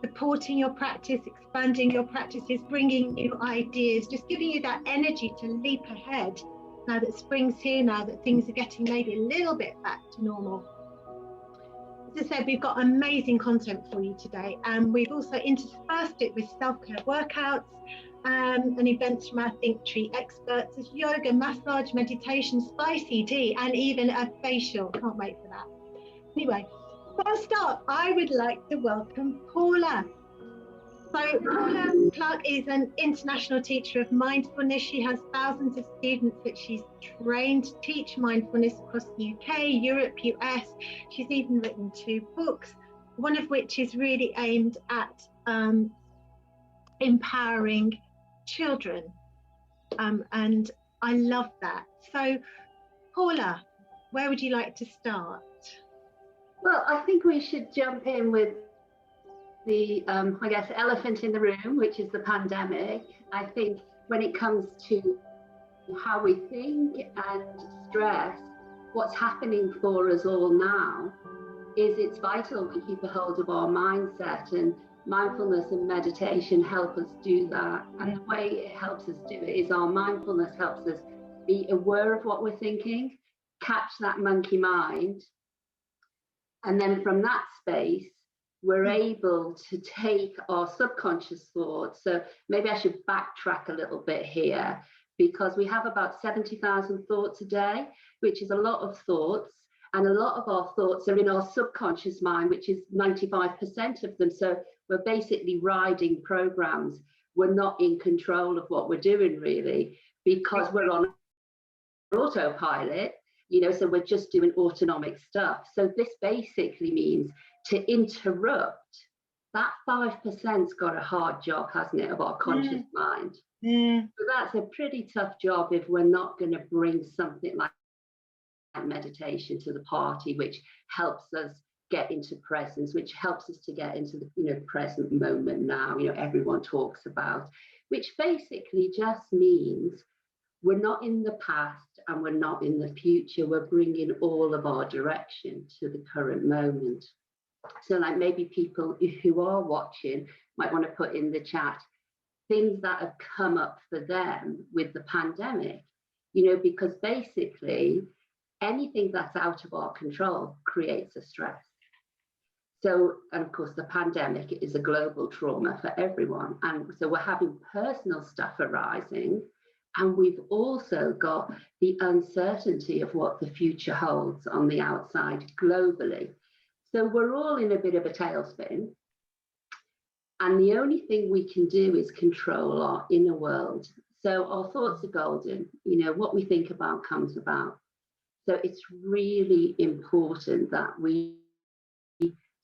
supporting your practice, expanding your practices, bringing new ideas, just giving you that energy to leap ahead now that spring's here, now that things are getting maybe a little bit back to normal. As I said, we've got amazing content for you today, and we've also interspersed it with self-care workouts and events from our Think Tree experts. There's yoga, massage, meditation, spicy tea, and even a facial. Can't wait for that. Anyway, for a start, I would like to welcome Paula. So Paula Pluck is an international teacher of mindfulness. She has thousands of students that she's trained to teach mindfulness across the UK, Europe, US. She's even written 2 books, one of which is really aimed at empowering children. And I love that. So Paula, where would you like to start? Well, I think we should jump in with the, I guess, elephant in the room, which is the pandemic. I think when it comes to how we think and stress, what's happening for us all now is it's vital we keep a hold of our mindset, and mindfulness and meditation help us do that. And the way it helps us do it is our mindfulness helps us be aware of what we're thinking, catch that monkey mind, and then from that space, we're able to take our subconscious thoughts. So maybe I should backtrack a little bit here, because we have about 70,000 thoughts a day, which is a lot of thoughts. And a lot of our thoughts are in our subconscious mind, which is 95% of them. So we're basically riding programs. We're not in control of what we're doing, really, because we're on autopilot. So we're just doing autonomic stuff. So this basically means to interrupt, that 5%'s got a hard job, hasn't it, of our conscious mind. So that's a pretty tough job if we're not going to bring something like meditation to the party, which helps us get into presence, which helps us to get into the present moment now, everyone talks about, which basically just means we're not in the past and we're not in the future. We're bringing all of our direction to the current moment. So like maybe people who are watching might want to put in the chat things that have come up for them with the pandemic, because basically anything that's out of our control creates a stress. So, and of course, the pandemic is a global trauma for everyone. And so we're having personal stuff arising. And we've also got the uncertainty of what the future holds on the outside globally. So we're all in a bit of a tailspin. And the only thing we can do is control our inner world. So our thoughts are golden. What we think about comes about. So it's really important that we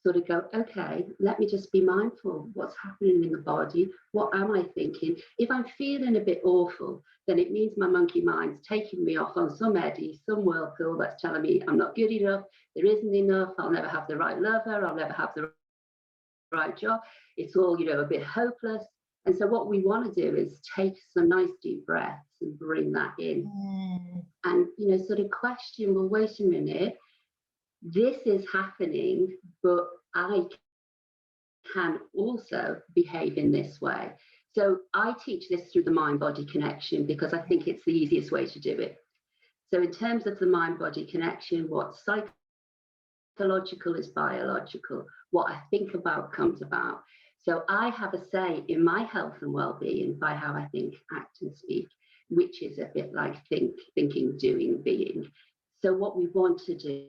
sort of go, okay, let me just be mindful. What's happening in the body? What am I thinking? If I'm feeling a bit awful, then it means my monkey mind's taking me off on some eddy, some whirlpool that's telling me I'm not good enough, there isn't enough, I'll never have the right lover, I'll never have the right job. It's all, a bit hopeless. And so what we want to do is take some nice deep breaths and bring that in. And, sort of question, well, wait a minute, this is happening, but I can also behave in this way. So I teach this through the mind-body connection because I think it's the easiest way to do it. So in terms of the mind-body connection, what's psychological is biological. What I think about comes about. So I have a say in my health and well-being by how I think, act and speak, which is a bit like thinking, doing, being. So what we want to do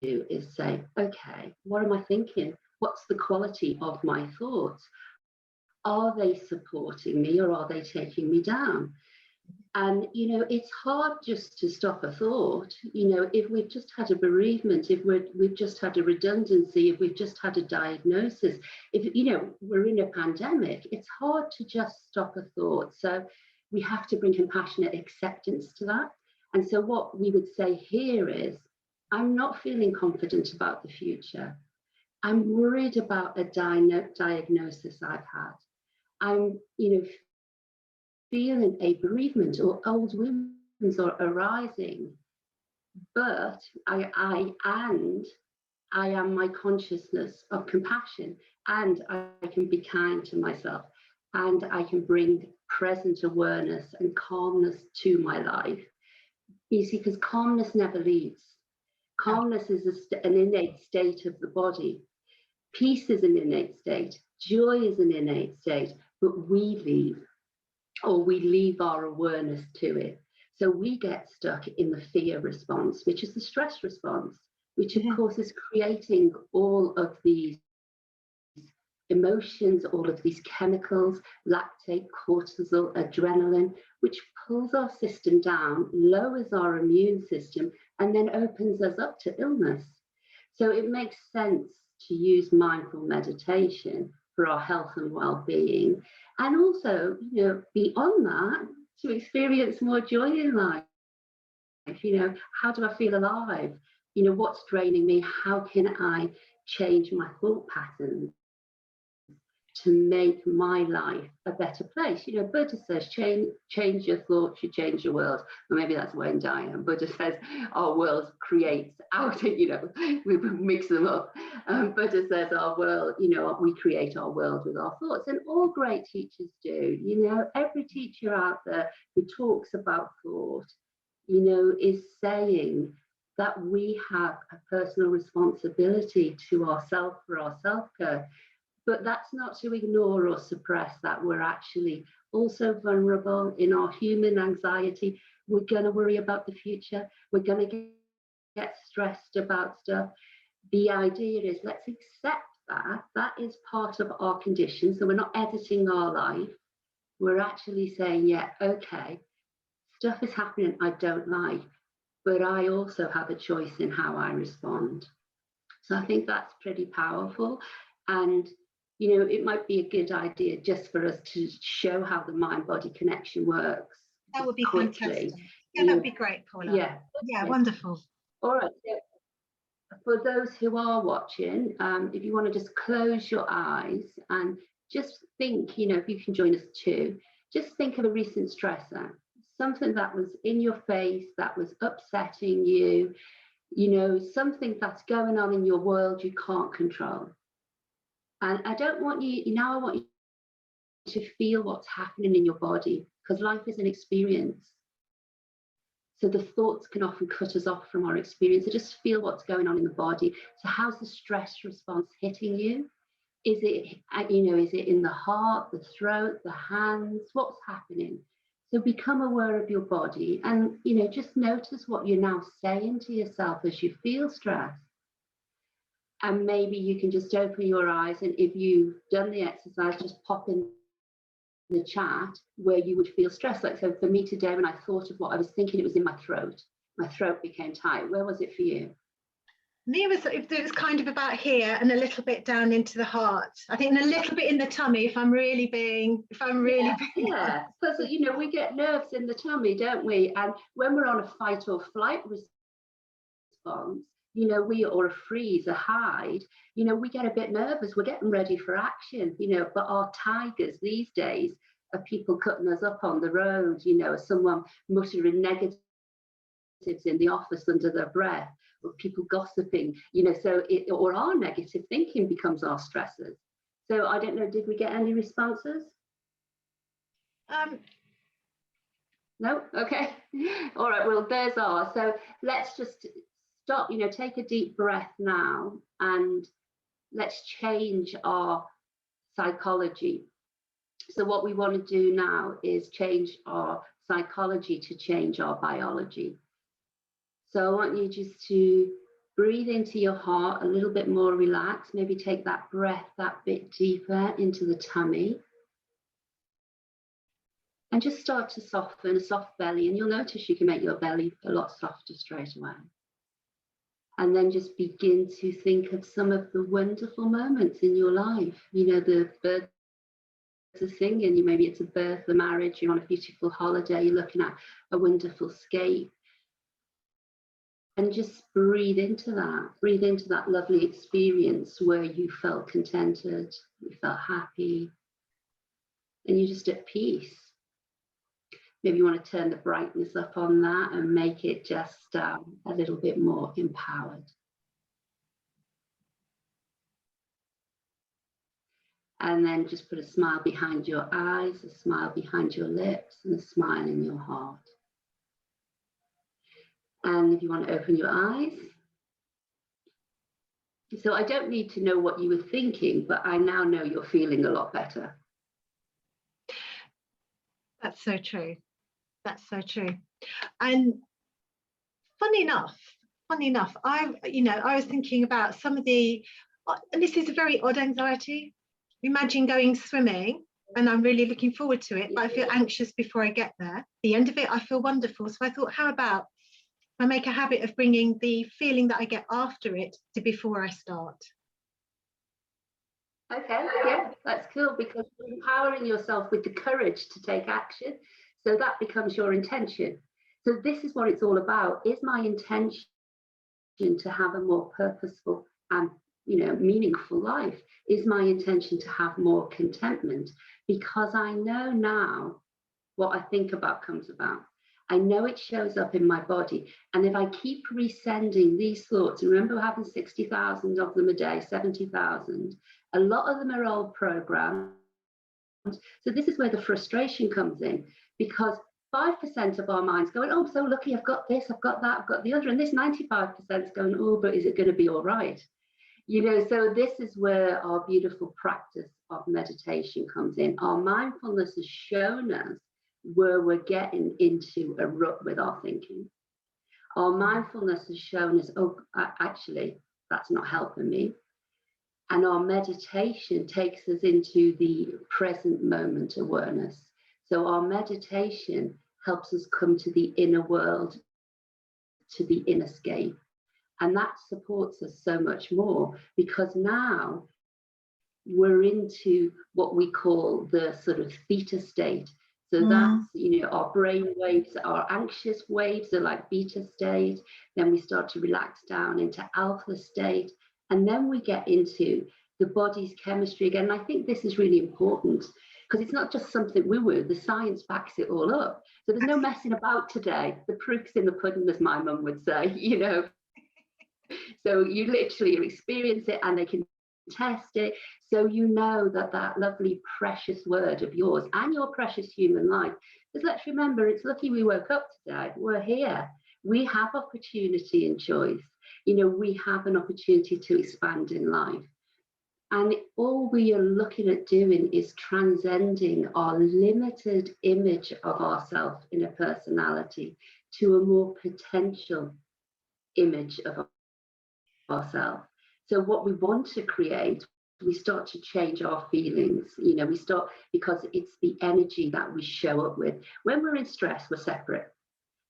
is say, okay, what am I thinking? What's the quality of my thoughts? Are they supporting me or are they taking me down? And, it's hard just to stop a thought. If we've just had a bereavement, if we've just had a redundancy, if we've just had a diagnosis, if, we're in a pandemic, it's hard to just stop a thought. So we have to bring compassionate acceptance to that. And so what we would say here is, I'm not feeling confident about the future. I'm worried about a diagnosis I've had. I'm, feeling a bereavement or old wounds are arising, but I am my consciousness of compassion. and I can be kind to myself, and I can bring present awareness and calmness to my life. You see, because calmness never leaves. Calmness is an innate state of the body. Peace is an innate state. Joy is an innate state, but we leave, or we leave our awareness to it. So we get stuck in the fear response, which is the stress response, which of course is creating all of these emotions, all of these chemicals, lactate, cortisol, adrenaline, which pulls our system down, lowers our immune system, and then opens us up to illness. So it makes sense to use mindful meditation for our health and well-being, and also, you know, beyond that, to experience more joy in life. You know, how do I feel alive? You know, what's draining me? How can I change my thought patterns to make my life a better place? You know, Buddha says, change your thoughts, you change your world. Or maybe that's Wayne Dyer. Buddha says our world creates out, you know, we mix them up. Buddha says our world, you know, we create our world with our thoughts, and all great teachers do. You know, every teacher out there who talks about thought, you know, is saying that we have a personal responsibility to ourselves for our self-care. But that's not to ignore or suppress that we're actually also vulnerable in our human anxiety. We're going to worry about the future. We're going to get stressed about stuff. The idea is, let's accept that. That is part of our condition. So we're not editing our life. We're actually saying, yeah, okay, stuff is happening I don't like, but I also have a choice in how I respond. So I think that's pretty powerful. And you know, it might be a good idea just for us to show how the mind-body connection works. That would be quickly. Fantastic. Yeah, that would be great, Paula. Yeah. Yeah, wonderful. All right. So for those who are watching, if you want to just close your eyes and just think, you know, if you can join us too, just think of a recent stressor, something that was in your face, that was upsetting you, you know, something that's going on in your world you can't control. And I don't want you, now I want you to feel what's happening in your body, because life is an experience. So the thoughts can often cut us off from our experience. So just feel what's going on in the body. So how's the stress response hitting you? Is it, you know, is it in the heart, the throat, the hands? What's happening? So become aware of your body and, you know, just notice what you're now saying to yourself as you feel stress. And maybe you can just open your eyes, and if you've done the exercise, just pop in the chat where you would feel stressed. Like, so for me today, when I thought of what I was thinking, it was in my throat. My throat became tight. Where was it for you? Me, it was kind of about here and a little bit down into the heart. I think a little bit in the tummy, if I'm really being. Yeah, because, you know, we get nerves in the tummy, don't we? And when we're on a fight or flight response, you know, or a freeze, a hide, you know, we get a bit nervous. We're getting ready for action, you know, but our tigers these days are people cutting us up on the road, you know, someone muttering negatives in the office under their breath, or people gossiping, you know, so or our negative thinking becomes our stressors. So I don't know, did we get any responses? No? Okay. All right, well, there's ours. So let's just stop, you know, take a deep breath now, and let's change our psychology. So what we want to do now is change our psychology to change our biology. So I want you just to breathe into your heart a little bit more relaxed, maybe take that breath that bit deeper into the tummy. And just start to soften, a soft belly, and you'll notice you can make your belly a lot softer straight away. And then just begin to think of some of the wonderful moments in your life. You know, the birds are singing, maybe it's a birth, a marriage, you're on a beautiful holiday, you're looking at a wonderful scape. And just breathe into that lovely experience where you felt contented, you felt happy, and you're just at peace. Maybe you want to turn the brightness up on that and make it just a little bit more empowered. And then just put a smile behind your eyes, a smile behind your lips, and a smile in your heart. And if you want to open your eyes. So I don't need to know what you were thinking, but I now know you're feeling a lot better. That's so true. That's so true. And funny enough, I was thinking about some of the, and this is a very odd anxiety. Imagine going swimming, and I'm really looking forward to it, but I feel anxious before I get there. The end of it, I feel wonderful. So I thought, how about I make a habit of bringing the feeling that I get after it to before I start? Okay, yeah, that's cool, because you're empowering yourself with the courage to take action. So that becomes your intention. So this is what it's all about. Is my intention to have a more purposeful and meaningful life? Is my intention to have more contentment? Because I know now what I think about comes about. I know it shows up in my body. And if I keep resending these thoughts, and remember having 60,000 of them a day, 70,000, a lot of them are old programs. So this is where the frustration comes in, because 5% of our minds going, oh, I'm so lucky, I've got this, I've got that, I've got the other. And this 95% is going, oh, but is it going to be all right? So this is where our beautiful practice of meditation comes in. Our mindfulness has shown us where we're getting into a rut with our thinking. Our mindfulness has shown us, oh, actually, that's not helping me. And our meditation takes us into the present moment awareness. So our meditation helps us come to the inner world, to the inner scape. And that supports us so much more, because now we're into what we call the sort of theta state. So that's, our brain waves, our anxious waves are like beta state. Then we start to relax down into alpha state. And then we get into the body's chemistry again. And I think this is really important, because it's not just something woo-woo, the science backs it all up. So there's no messing about today. The proof's in the pudding, as my mum would say, So you literally experience it, and they can test it. So that lovely precious word of yours and your precious human life. Because let's remember, it's lucky we woke up today. We're here. We have opportunity and choice. We have an opportunity to expand in life. And all we are looking at doing is transcending our limited image of ourselves in a personality to a more potential image of ourselves. So what we want to create, we start to change our feelings. We start, because it's the energy that we show up with. When we're in stress, we're separate.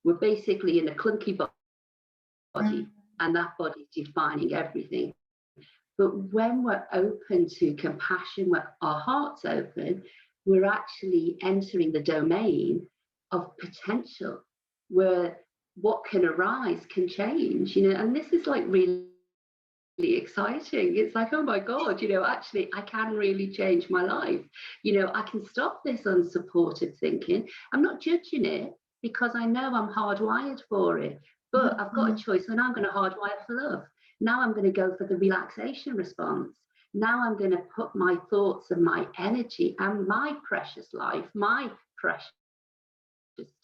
We're basically in a clunky body, and that body's defining everything. But when we're open to compassion, when our heart's open, we're actually entering the domain of potential, where what can arise can change, and this is like really exciting. It's like, oh my God, actually I can really change my life. I can stop this unsupported thinking. I'm not judging it, because I know I'm hardwired for it, but I've got a choice, and I'm going to hardwire for love. Now I'm going to go for the relaxation response. Now I'm going to put my thoughts and my energy and my precious life, my precious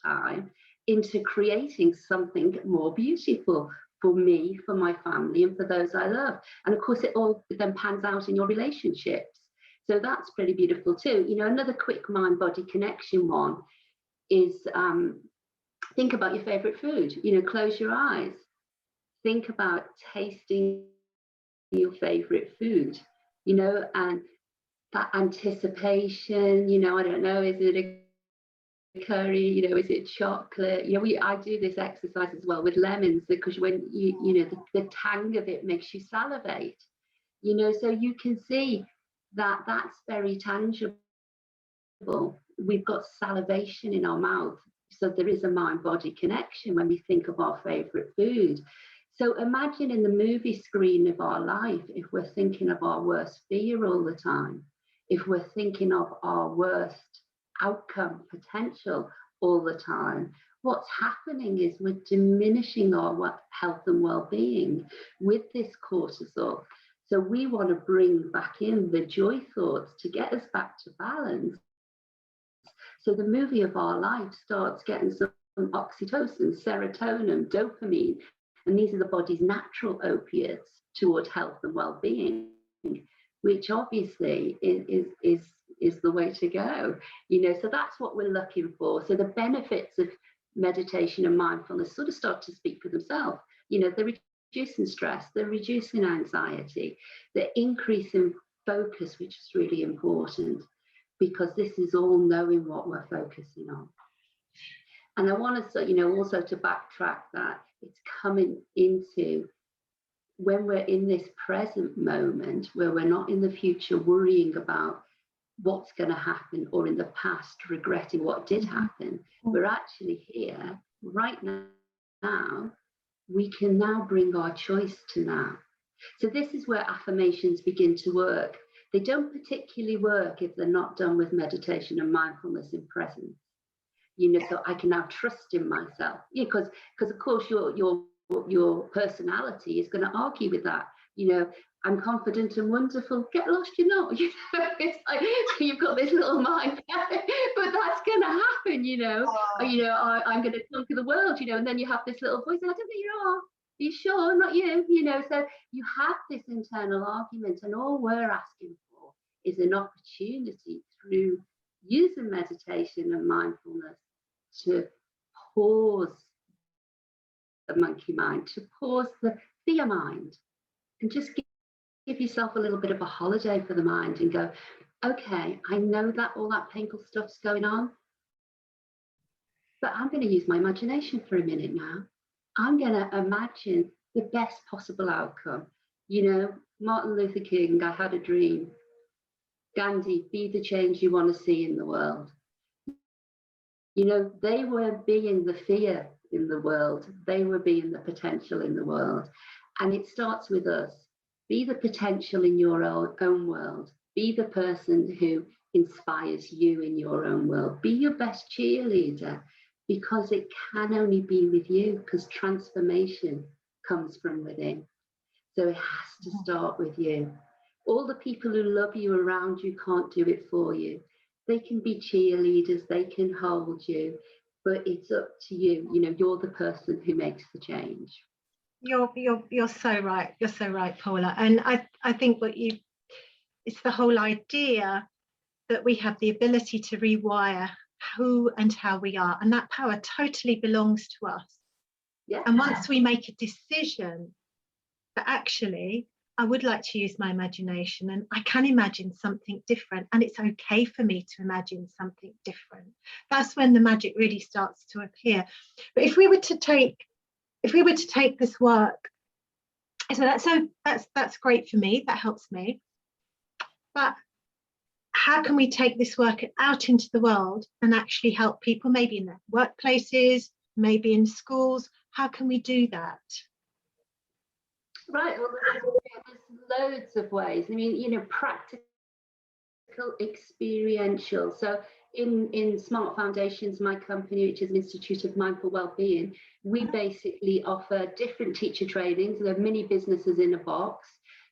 time, into creating something more beautiful for me, for my family, and for those I love. And of course, it all then pans out in your relationships. So that's pretty beautiful too. Another quick mind-body connection one is think about your favorite food. Close your eyes. Think about tasting your favorite food, and that anticipation, I don't know, is it a curry, is it chocolate? I do this exercise as well with lemons, because when the tang of it makes you salivate, so you can see that that's very tangible. We've got salivation in our mouth. So there is a mind-body connection when we think of our favorite food. So imagine in the movie screen of our life, if we're thinking of our worst fear all the time, if we're thinking of our worst outcome potential all the time, what's happening is we're diminishing our health and well-being with this cortisol. So we want to bring back in the joy thoughts to get us back to balance. So the movie of our life starts getting some oxytocin, serotonin, dopamine, and these are the body's natural opiates toward health and well-being, which obviously is the way to go. So that's what we're looking for. So the benefits of meditation and mindfulness sort of start to speak for themselves. They're reducing stress, they're reducing anxiety, they're increasing focus, which is really important, because this is all knowing what we're focusing on. And I want to, also to backtrack that, it's coming into when we're in this present moment where we're not in the future worrying about what's going to happen, or in the past regretting what did happen. We're actually here right now. We can now bring our choice to now. So this is where affirmations begin to work. They don't particularly work if they're not done with meditation and mindfulness in presence. So I can now trust in myself. Because of course your personality is going to argue with that. I'm confident and wonderful. Get lost, you're not. It's like you've got this little mind, but that's going to happen. I'm going to conquer the world. And then you have this little voice. I don't think you are. Are you sure? Not you. So you have this internal argument, and all we're asking for is an opportunity through using meditation and mindfulness to pause the monkey mind, to pause the fear mind, and just give yourself a little bit of a holiday for the mind and go, okay, I know that all that painful stuff's going on, but I'm going to use my imagination for a minute now. I'm going to imagine the best possible outcome. Martin Luther King, I had a dream. Gandhi, be the change you want to see in the world. They were being the fear in the world. They were being the potential in the world. And it starts with us. Be the potential in your own world. Be the person who inspires you in your own world. Be your best cheerleader, because it can only be with you, because transformation comes from within. So it has to start with you. All the people who love you around you can't do it for you. They can be cheerleaders, they can hold you, but it's up to you. You're the person who makes the change. You're so right. You're so right, Paula. And I think it's the whole idea that we have the ability to rewire who and how we are, and that power totally belongs to us. Yeah. And once we make a decision that actually I would like to use my imagination, and I can imagine something different, and it's okay for me to imagine something different, that's when the magic really starts to appear. But if we were to take this work, so that's great for me, that helps me, but how can we take this work out into the world and actually help people, maybe in their workplaces, maybe in schools? How can we do that? Right, well, there's loads of ways. Practical, experiential. So in SMARTfoundations, my company, which is an Institute of Mindful Wellbeing, we basically offer different teacher trainings. They're mini businesses in a box.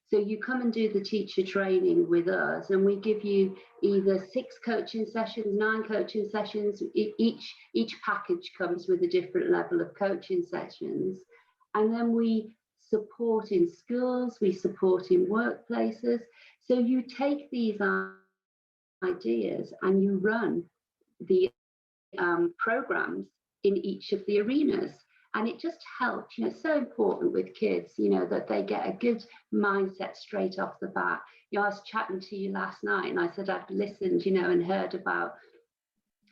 So you come and do the teacher training with us, and we give you either 6 coaching sessions, 9 coaching sessions. Each package comes with a different level of coaching sessions. And then we support in schools, we support in workplaces. So you take these ideas and you run the programs in each of the arenas. And it just helps, it's so important with kids, that they get a good mindset straight off the bat. I was chatting to you last night, and I said I'd listened, and heard about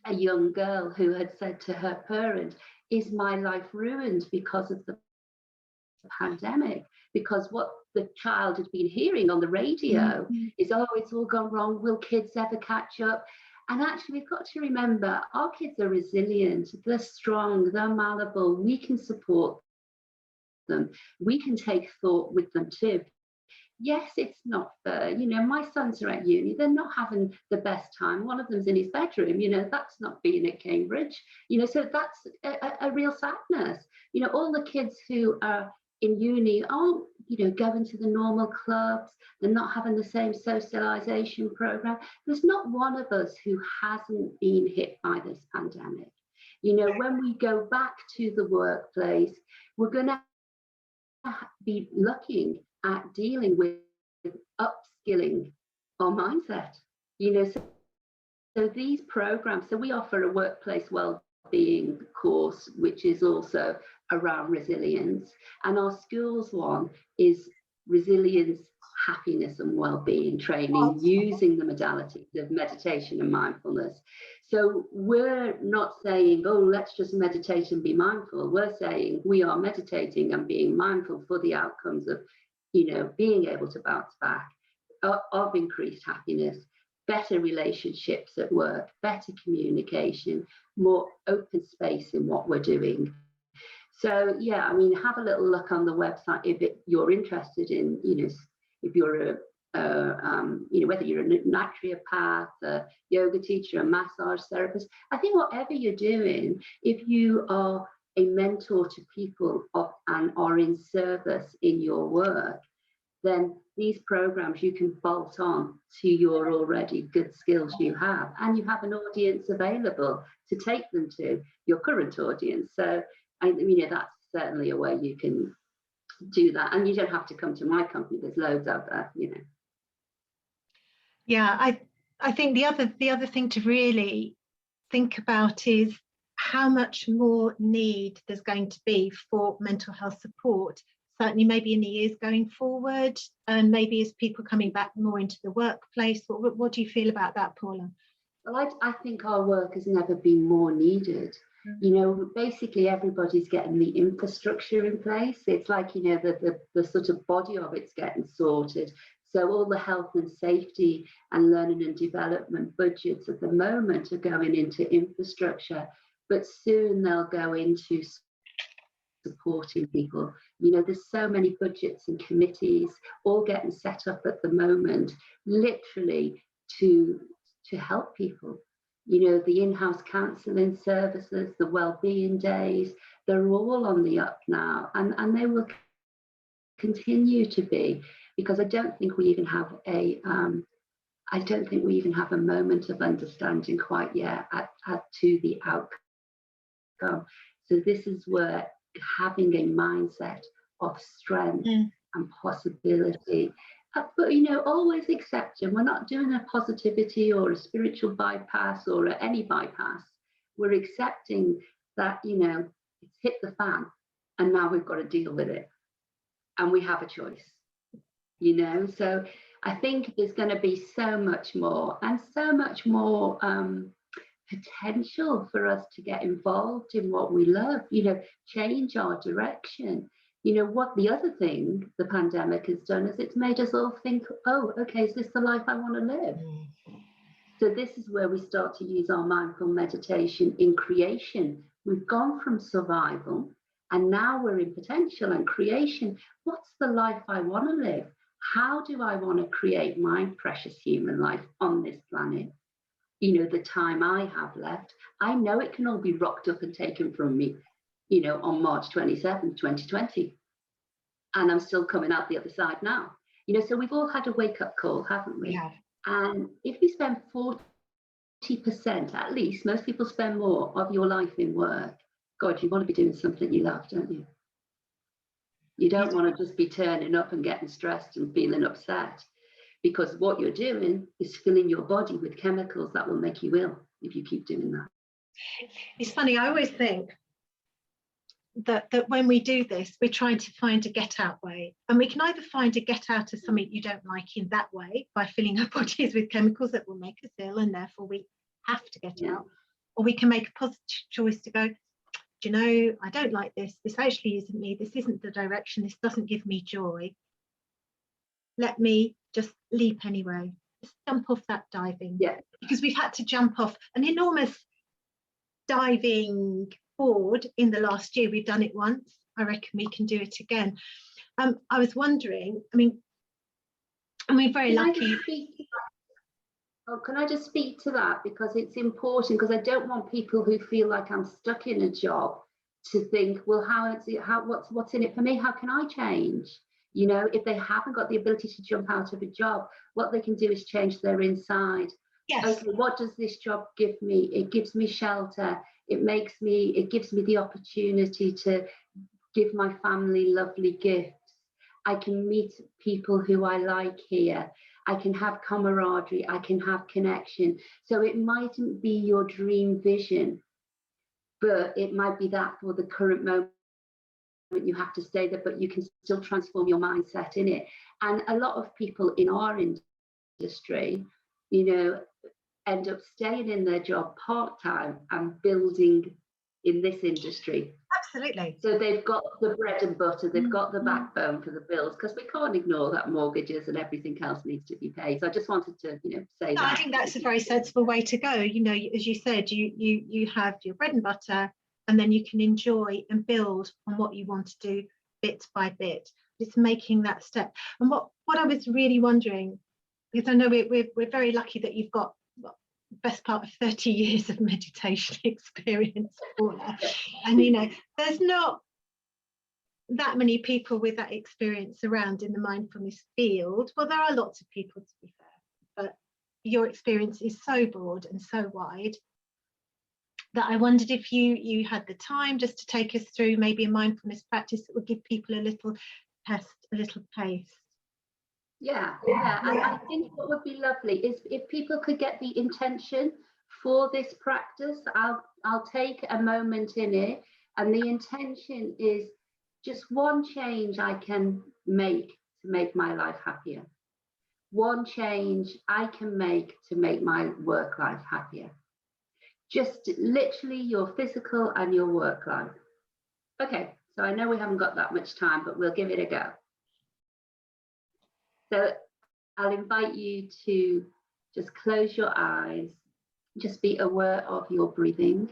a young girl who had said to her parent, is my life ruined because of the pandemic? Because what the child had been hearing on the radio is, oh, it's all gone wrong. Will kids ever catch up? And actually, we've got to remember, our kids are resilient, they're strong, they're malleable, we can support them, we can take thought with them too. Yes, it's not fair. My sons are at uni, they're not having the best time. One of them's in his bedroom, that's not being at Cambridge. So that's a real sadness. All the kids who are in uni aren't, going to the normal clubs. They're not having the same socialization program. There's not one of us who hasn't been hit by this pandemic. When we go back to the workplace, we're going to be looking at dealing with upskilling our mindset. So these programs, so we offer a workplace well-being course, which is also around resilience, and our schools one is resilience, happiness and well-being training using the modalities of meditation and mindfulness. So we're not saying, oh, let's just meditate and be mindful. We're saying we are meditating and being mindful for the outcomes of, being able to bounce back, of increased happiness, better relationships at work, better communication, more open space in what we're doing. So yeah, have a little look on the website if you're interested in, if you're whether you're a naturopath, a yoga teacher, a massage therapist. I think whatever you're doing, if you are a mentor to people and are in service in your work, then these programs you can bolt on to your already good skills you have, and you have an audience available to take them to, your current audience. So that's certainly a way you can do that, and you don't have to come to my company. There's loads out there. Yeah, I think the other thing to really think about is how much more need there's going to be for mental health support, certainly maybe in the years going forward, and maybe as people coming back more into the workplace. What do you feel about that, Paula? Well, I think our work has never been more needed. Basically everybody's getting the infrastructure in place. It's like, the sort of body of it's getting sorted. So all the health and safety and learning and development budgets at the moment are going into infrastructure, but soon they'll go into supporting people. There's so many budgets and committees all getting set up at the moment, literally to help people. The in-house counselling services, the wellbeing days, they're all on the up now, and they will continue to be, because I don't think we even have a moment of understanding quite yet to the outcome. So this is where having a mindset of strength and possibility, but always accepting we're not doing a positivity or a spiritual bypass or any bypass. We're accepting that it's hit the fan and now we've got to deal with it, and we have a choice. So I think there's going to be so much more potential for us to get involved in what we love, change our direction. What the other thing the pandemic has done is it's made us all think, oh, okay, is this the life I want to live? So this is where we start to use our mindful meditation in creation. We've gone from survival and now we're in potential and creation. What's the life I want to live? How do I want to create my precious human life on this planet? The time I have left, I know it can all be rocked up and taken from me, on March 27th, 2020. And I'm still coming out the other side now. So we've all had a wake-up call, haven't we? Yeah. And if you spend 40%, at least, most people spend more of your life in work, God, you want to be doing something you love, don't you? You don't want to just be turning up and getting stressed and feeling upset, because what you're doing is filling your body with chemicals that will make you ill if you keep doing that. It's funny, I always think that when we do this, we're trying to find a get out way, and we can either find a get out of something you don't like in that way by filling our bodies with chemicals that will make us ill and therefore we have to get out, or we can make a positive choice to go, I don't like this actually isn't me, this isn't the direction, this doesn't give me joy, let me just leap anyway, just jump off that diving, because we've had to jump off an enormous diving board in the last year. We've done it once, I reckon we can do it again. I was wondering, we're very lucky. Can I just speak to that, because it's important, because I don't want people who feel like I'm stuck in a job to think, well, what's in it for me? How can I change? You know, if they haven't got the ability to jump out of a job, what they can do is change their inside. Yes. Okay, what does this job give me? It gives me shelter. It gives me the opportunity to give my family lovely gifts. I can meet people who I like here. I can have camaraderie. I can have connection. So it mightn't be your dream vision, but it might be that for the current moment you have to stay there, but you can still transform your mindset in it. And a lot of people in our industry, you know, end up staying in their job part-time and building in this industry. Absolutely. So they've got the bread and butter, they've got the backbone for the bills, because we can't ignore that mortgages and everything else needs to be paid. So I just wanted to, you know, say that. I think that's a very sensible way to go. You know, as you said, you have your bread and butter, and then you can enjoy and build on what you want to do bit by bit. It's making that step. And what I was really wondering, because I know we're very lucky that you've got best part of 30 years of meditation experience, Paula. And you know, there's not that many people with that experience around in the mindfulness field. Well, there are lots of people, to be fair, but your experience is so broad and so wide that I wondered if you had the time just to take us through maybe a mindfulness practice that would give people a little test, a little taste. Yeah. And I think what would be lovely is if people could get the intention for this practice. I'll take a moment in it, and the intention is just one change I can make to make my life happier. One change I can make to make my work life happier. Just literally your physical and your work life. Okay, so I know we haven't got that much time, but we'll give it a go. So I'll invite you to just close your eyes, just be aware of your breathing.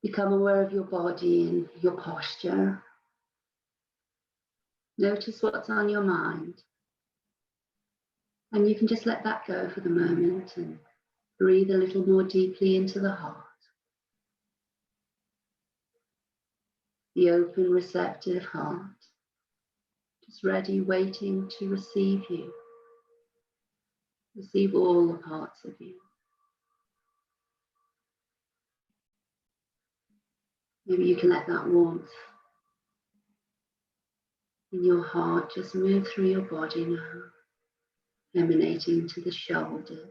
Become aware of your body and your posture. Notice what's on your mind. And you can just let that go for the moment and breathe a little more deeply into the heart. The open, receptive heart. Just ready, waiting to receive you. Receive all the parts of you. Maybe you can let that warmth in your heart just move through your body now, emanating to the shoulders,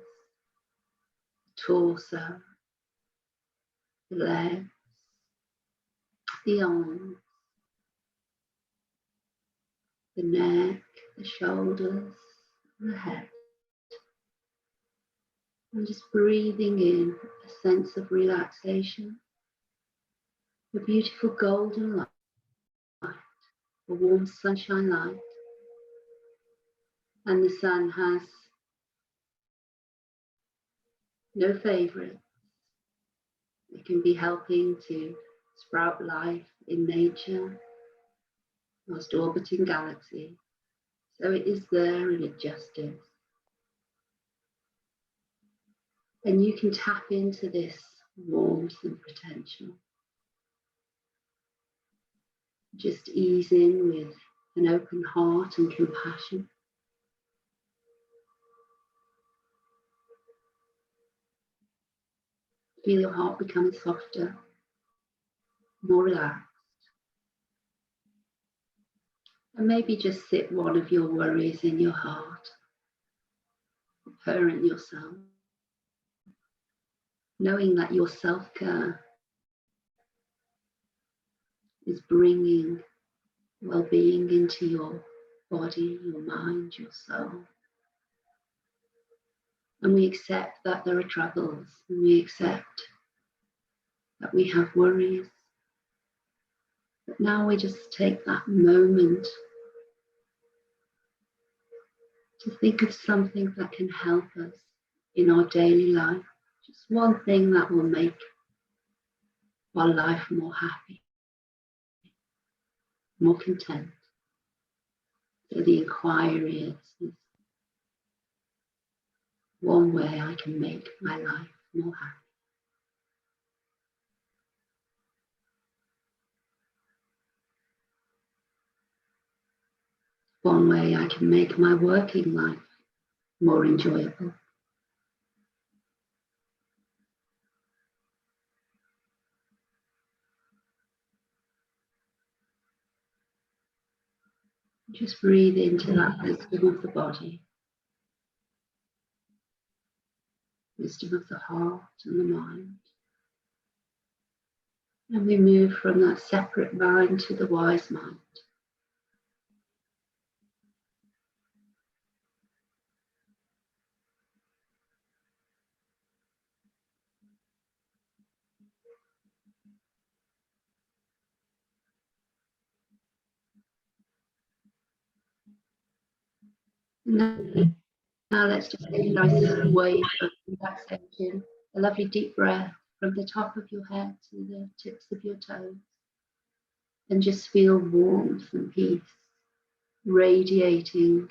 the torso, the legs, the arms, the neck, the shoulders, the head. And just breathing in a sense of relaxation, a beautiful golden light, a warm sunshine light. And the sun has no favourites. It can be helping to sprout life in nature, whilst orbiting galaxy. So it is there and it just is. And you can tap into this warmth and potential. Just ease in with an open heart and compassion. Feel your heart becoming softer, more relaxed. And maybe just sit one of your worries in your heart. Parent yourself, knowing that your self-care is bringing well-being into your body, your mind, your soul. And we accept that there are troubles, and we accept that we have worries. But now we just take that moment to think of something that can help us in our daily life. Just one thing that will make our life more happy, more content. So the inquiry is one way I can make my life more happy. one way I can make my working life more enjoyable. Just breathe into that wisdom of the body, wisdom of the heart and the mind. And we move from that separate mind to the wise mind. Now let's just take a nice wave of relaxation, a lovely deep breath from the top of your head to the tips of your toes. And just feel warmth and peace radiating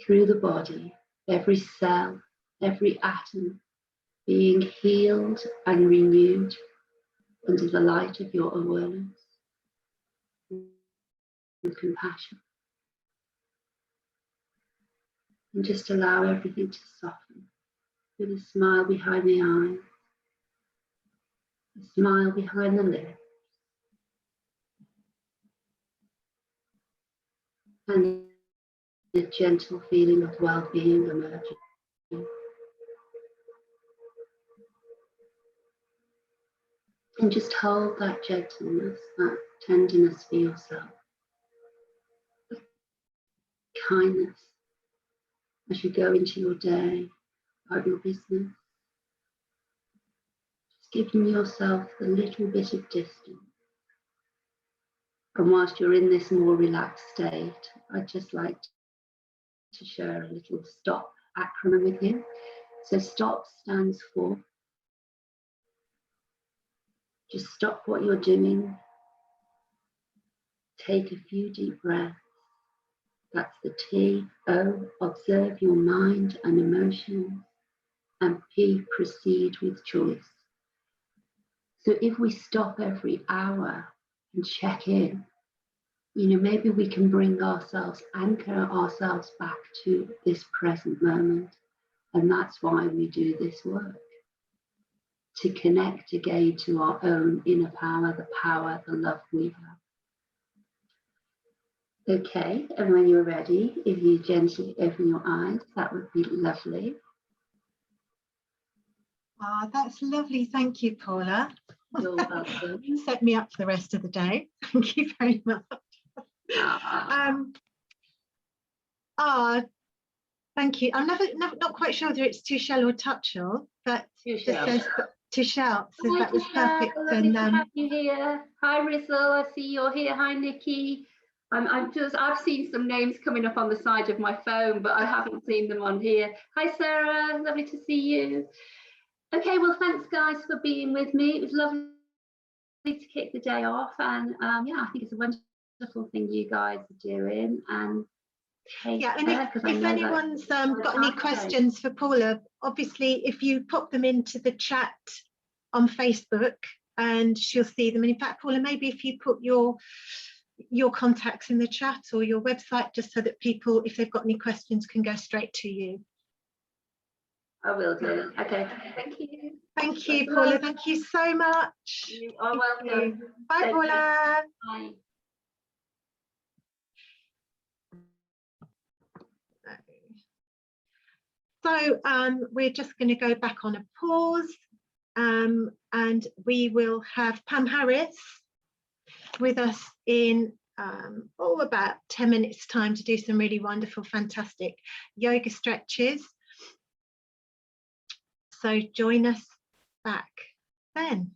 through the body, every cell, every atom being healed and renewed under the light of your awareness and compassion. And just allow everything to soften with a smile behind the eyes, a smile behind the lips, and a gentle feeling of well-being emerging. And just hold that gentleness, that tenderness for yourself, that kindness as you go into your day, about your business. Just giving yourself a little bit of distance. And whilst you're in this more relaxed state, I'd just like to share a little STOP acronym with you. So STOP stands for just stop what you're doing, take a few deep breaths. That's the T. O, observe your mind and emotions. And P, proceed with choice. So if we stop every hour and check in, maybe we can bring ourselves, anchor ourselves back to this present moment. And that's why we do this work. To connect again to our own inner power, the love we have. Okay, and when you're ready, if you gently open your eyes, that would be lovely. Ah, that's lovely. Thank you, Paula. You're welcome. Set me up for the rest of the day. Thank you very much. Thank you. I'm not quite sure whether it's Tushel or Tuchel, but it says Tushel. So that was perfect. Lovely to have you here. Hi, Rizzle. I see you're here. Hi, Nikki. I've seen some names coming up on the side of my phone, but I haven't seen them on here. Hi, Sarah. Lovely to see you. Okay, well, thanks, guys, for being with me. It was lovely to kick the day off, and yeah, I think it's a wonderful thing you guys are doing. And yeah, and if anyone's got any questions for Paula, obviously, if you pop them into the chat on Facebook, and she'll see them. And in fact, Paula, maybe if you put your contacts in the chat or your website, just so that people, if they've got any questions, can go straight to you. I will do. Okay, thank you. Thank you, Paula. Thank you so much. You are welcome. Bye, Paula. Bye. So we're just going to go back on a pause, and we will have Pam Harris with us in about 10 minutes time to do some really wonderful, fantastic yoga stretches. So join us back then.